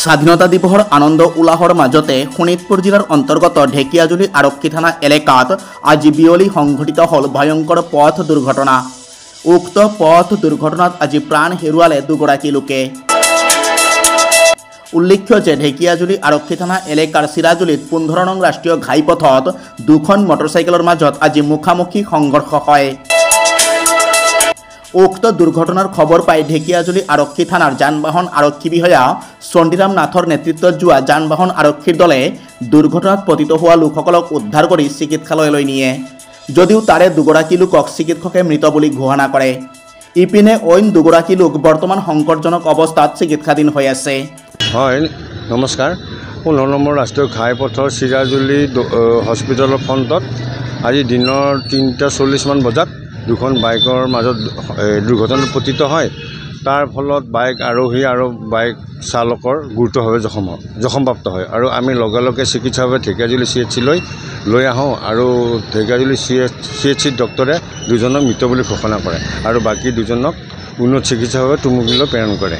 স্বাধীনতা দিৱসৰ আনন্দ উলাহৰ মাজতে শোণিতপুৰ জিলাৰ অন্তৰ্গত ঢেকিয়াজুলি আৰক্ষী থানা এলেকাত আজি বিয়লি সংঘটিত হ'ল ভয়ংকৰ পথ দুৰ্ঘটনা। উক্ত পথ দুৰ্ঘটনাত আজি প্ৰাণ হেৰুৱালে দুগৰাকী লোকে। উল্লেখ্য যে ঢেকিয়াজুলি আৰক্ষী থানা এলেকাৰ চিৰাজুলিত 15 নং ৰাষ্ট্ৰীয় ঘাইপথত দুখন মটৰচাইকেলৰ মাজত আজি মুখামুখি সংঘৰ্ষ হয়। উক্ত দুৰ্ঘটনাৰ খবৰ পাই ঢেকিয়াজুলি আৰক্ষী থানাৰ যান-বাহন আৰক্ষী বিষয়া চণ্ডীৰাম নাথৰ নেতৃত্বত যোৱা যান-বাহন আৰক্ষীৰ দলে দুৰ্ঘটনাত পতিত হোৱা লোকসকলক উদ্ধাৰ কৰি চিকিৎসালয়লৈ নিয়ে, যদিও তাৰে দুগৰাকী লোকক চিকিৎসকে মৃত বুলি ঘোষণা কৰে। ইপিনে অইন দুগৰাকী লোক বৰ্তমান সংকটজনক অৱস্থাত চিকিৎসাধীন হৈ আছে। হয়, নমস্কাৰ। 15 নম্বৰ ৰাষ্ট্ৰীয় ঘাইপথৰ চিৰাজুলি হস্পিটেলৰ ফ্ৰণ্টত আজি দিনৰ 3:40 মান বজাত দুখন বাইকৰ মাজত দুৰ্ঘটনাত পতিত হয়। তাৰ ফলত বাইক আৰোহী আৰু বাইক চালকৰ গুৰুতৰভাৱে জখমপ্ৰাপ্ত হয় আৰু আমি লগে লগে চিকিৎসাৰ বাবে ঢেকিয়াজুলি CHC লৈ আহোঁ আৰু ঢেকিয়াজুলি CHC ডক্টৰে দুজনক মৃত বুলি ঘোষণা কৰে আৰু বাকী দুজনক উন্নত চিকিৎসাৰ বাবে টুমুকীলৈ প্ৰেৰণ কৰে।